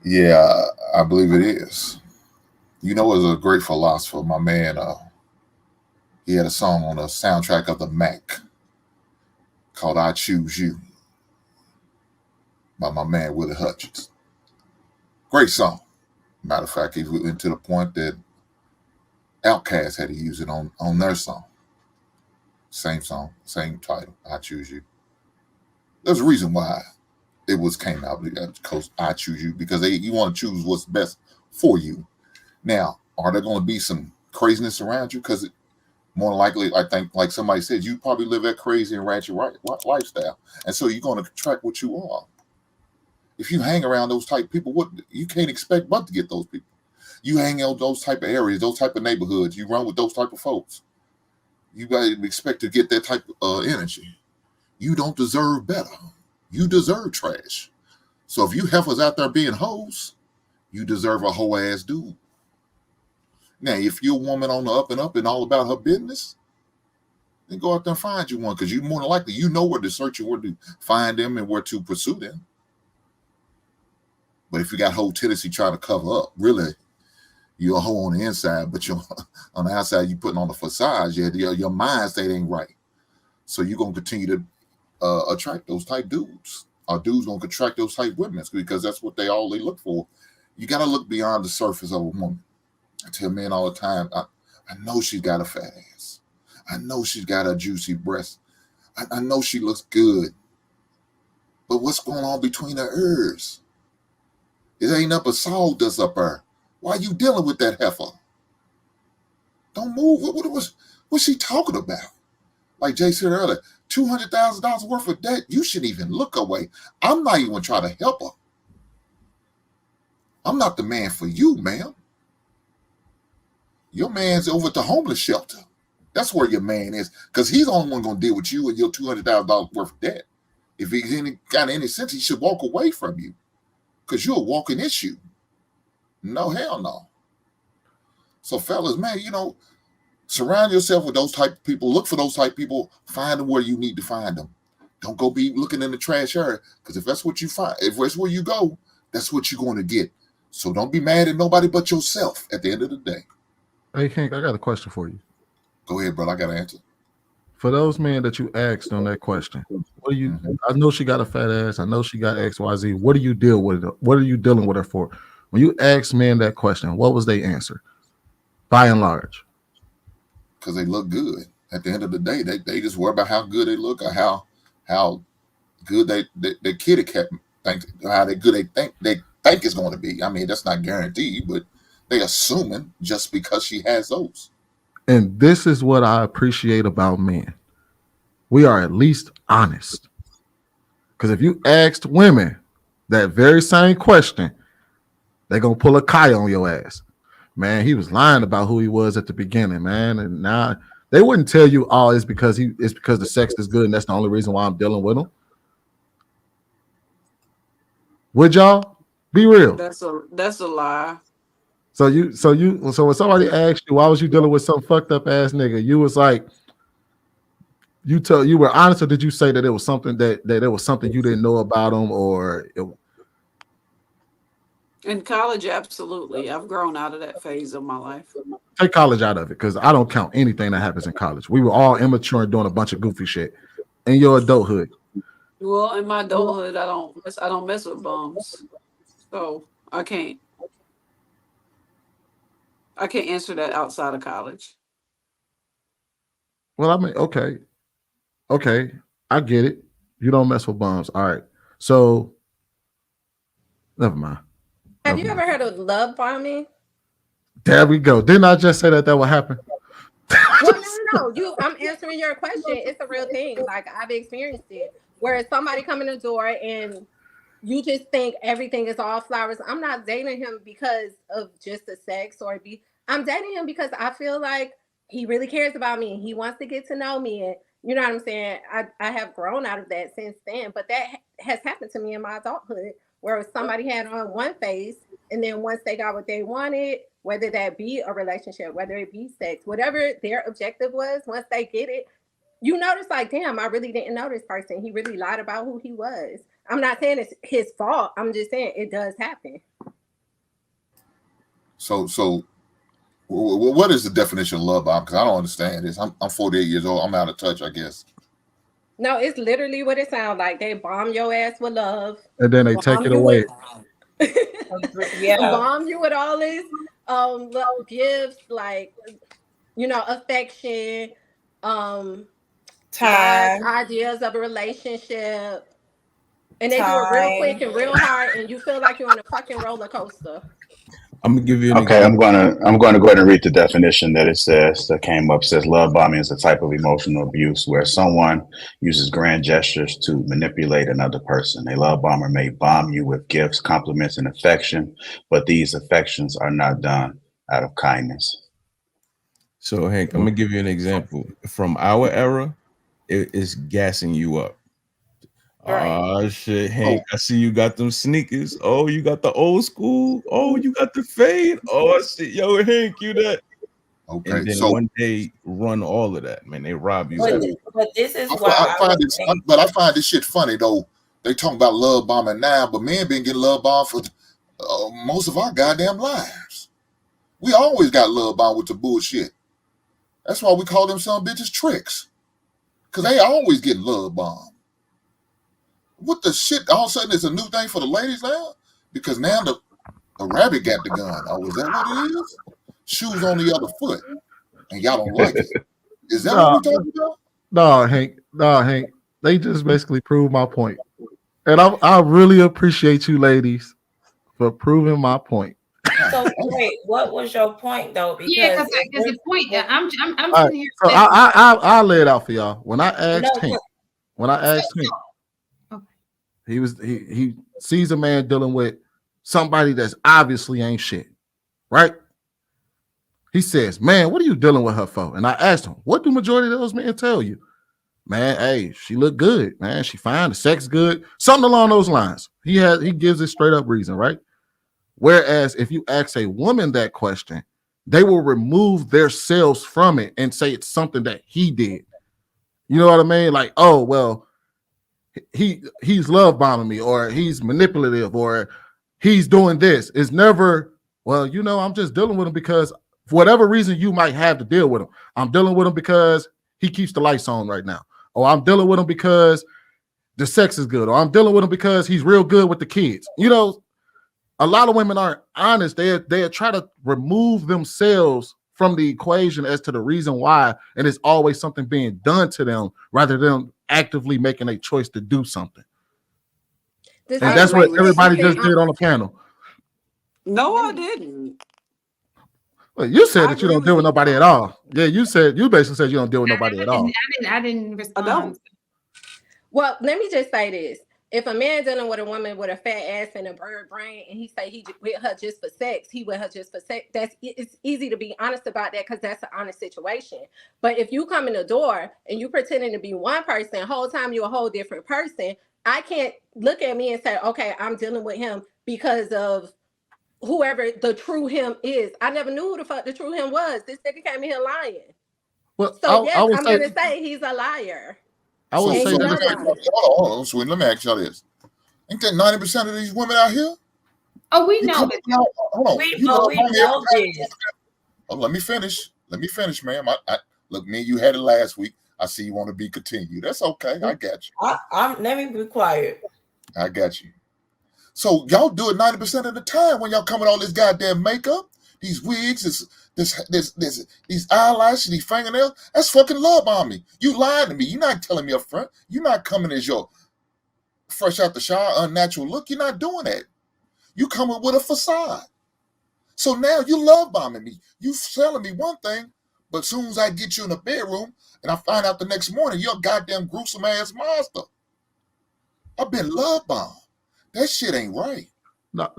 Yeah, I believe it is. You know, as a great philosopher, my man, he had a song on the soundtrack of the Mac called "I Choose You" by my man Willie Hutchins. Great song. Matter of fact, he went to the point that Outkast had to use it on their song, same title. "I Choose You." There's a reason why it was came out because "I Choose You" because you want to choose what's best for you. Now, are there going to be some craziness around you? Because more likely, I think, like somebody said, you probably live that crazy and ratchet lifestyle, and so you're going to attract what you are. If you hang around those type of people, what you can't expect but to get those people. You hang out those type of areas, those type of neighborhoods. You run with those type of folks. You got to expect to get that type of energy. You don't deserve better. You deserve trash. So if you heifers out there being hoes, you deserve a hoe ass dude. Now, if you're a woman on the up and up and all about her business, then go out there and find you one because you more than likely you know where to search and where to find them and where to pursue them. But if you got whole tendency trying to cover up, really, you're a hoe on the inside, but you're on the outside, you putting on the facade. Your mind state ain't right. So you're gonna continue to attract those type dudes. Or dudes gonna attract those type women because that's what they look for. You gotta look beyond the surface of a woman. I tell men all the time, I know she's got a fat ass. I know she's got a juicy breast. I know she looks good. But what's going on between her ears? It ain't up a sawdust up her. Why are you dealing with that heifer? Don't move. What's she talking about? Like Jay said earlier, $200,000 worth of debt. You shouldn't even look away. I'm not even trying to help her. I'm not the man for you, ma'am. Your man's over at the homeless shelter. That's where your man is, because he's the only one going to deal with you and your $200,000 worth of debt. If he's got any sense, he should walk away from you, because you're a walking issue. No, hell no. So, fellas, man, surround yourself with those type of people. Look for those type of people. Find them where you need to find them. Don't go be looking in the trash area, because if that's what you find, if that's where you go, that's what you're going to get. So don't be mad at nobody but yourself at the end of the day. Hey, Hink, I got a question for you. Go ahead, brother. I got to answer. For those men that you asked on that question, what do you? Mm-hmm. I know she got a fat ass. I know she got X, Y, Z. What do you deal with? What are you dealing with her for? When you ask men that question, what was their answer? By and large, Because they look good. At the end of the day, they just worry about how good they look or how good they kitty cat think how they good they think it's going to be. I mean, that's not guaranteed, but they assuming just because she has those. and this is what I appreciate about men. We are at least honest. Because if you asked women that very same question, they're gonna pull a Kai on your ass. Man, he was lying about who he was at the beginning, man. And now they wouldn't tell you, oh, it's because the sex is good and that's the only reason why I'm dealing with him. Would y'all be real? That's a lie. So when somebody asked you why was you dealing with some fucked up ass nigga, you was like, you were honest, or did you say that it was something that there was something you didn't know about him, or In college, absolutely. I've grown out of that phase of my life. take college out of it? Because I don't count anything that happens in college. We were all immature and doing a bunch of goofy shit in your adulthood. Well, in my adulthood, I don't mess with bums, so I can't answer that outside of college. Well, I mean, okay, I get it. You don't mess with bums. All right. So never mind. Have Never you ever mind. heard of love bombing? There we go. Didn't I just say that would happen? Well, no. I'm answering your question. It's a real thing. Like I've experienced it, where somebody come in the door and you just think everything is all flowers. I'm not dating him because of just the sex or be. I'm dating him because I feel like he really cares about me. He wants to get to know me, and you know what I'm saying. I have grown out of that since then, but that has happened to me in my adulthood, where somebody had on one face, and then once they got what they wanted, whether that be a relationship, whether it be sex, whatever their objective was, once they get it, you notice like, damn, I really didn't know this person. He really lied about who he was. I'm not saying it's his fault. I'm just saying it does happen. So what is the definition of love bomb? Because I don't understand this. I'm 48 years old. I'm out of touch, I guess. No, it's literally what it sounds like. They bomb your ass with love, And then they take bomb it you away. Yeah. bomb you with all this gifts, like, you know, affection, Time. God's ideas of a relationship, and they do it real quick and real hard, and you feel like you're on a fucking roller coaster. I'm gonna give you an Okay, example. I'm going to go ahead and read the definition that it says that came up. It says love bombing is a type of emotional abuse where someone uses grand gestures to manipulate another person. A love bomber may bomb you with gifts, compliments, and affection, but these affections are not done out of kindness. So Hank, I'm gonna give you an example from our era. It is gassing you up. Right. Oh shit, Hank! I see you got them sneakers. Oh, you got the old school. Oh, you got the fade. Oh shit, yo, Hank, you that. Okay, And then so one day run all of that, man. They rob you. But this is I why find this shit funny though. They talk about love bombing now, but men been getting love bombed for most of our goddamn lives. We always got love bombed with the bullshit. That's why we call them some bitches tricks, because they always get love bombed. What the shit? All of a sudden, it's a new thing for the ladies now? Because now the rabbit got the gun. Oh, is that what it is? Shoes on the other foot. And y'all don't like it. Is that what we're talking about? No, Hank. They just basically proved my point. And I really appreciate you ladies for proving my point. So wait, what was your point though? Because the point. I'm All sitting here. So I'll lay it out for y'all. When I asked Hink, he sees a man dealing with somebody that's obviously ain't shit, right? He says, "Man, what are you dealing with her for?" And I asked him, "What do majority of those men tell you?" "Man, hey, she look good, man. She fine, the sex good, something along those lines." He gives a straight up reason, right? Whereas if you ask a woman that question, they will remove themselves from it and say it's something that he did. You know what I mean? Like, oh well, he's love bombing me, or he's manipulative, or he's doing this. It's never, well, you know, I'm just dealing with him because for whatever reason you might have to deal with him. I'm dealing with him because he keeps the lights on right now. Or I'm dealing with him because the sex is good. Or I'm dealing with him because he's real good with the kids. You know, a lot of women aren't honest. They try to remove themselves from the equation as to the reason why, and it's always something being done to them rather than actively making a choice to do something. And that's what everybody just did on the panel. No, I didn't. Well, you said that you don't deal with nobody at all. Yeah, you basically said you don't deal with nobody at all. I didn't respond. Well, let me just say this. If a man dealing with a woman with a fat ass and a bird brain, and he say he with her just for sex, he with her just for sex, it's easy to be honest about that because that's an honest situation. But if you come in the door and you pretending to be one person, whole time you're a whole different person, I can't look at me and say, okay, I'm dealing with him because of whoever the true him is. I never knew who the fuck the true him was. This nigga came in here lying. Well, so yes, I'm gonna say he's a liar. I would say hold on, sweet. Let me ask y'all this. Ain't that 90% of these women out here? Oh, we know this. Hold on. We know this. Oh, let me finish. Let me finish, ma'am. Look, me and you had it last week. I see you want to be continued. That's okay. I got you. Let me be quiet. I got you. So y'all do it 90% of the time when y'all come with all this goddamn makeup, these wigs, these eyelashes, these fingernails. That's fucking love on me. You lying to me. You're not telling me up front. You're not coming as your fresh out the shower, unnatural look. You're not doing that. You coming with a facade. So now you love bombing me. You telling me one thing, but as soon as I get you in the bedroom and I find out the next morning you're a goddamn gruesome ass monster. I've been love bombed. That shit ain't right. No.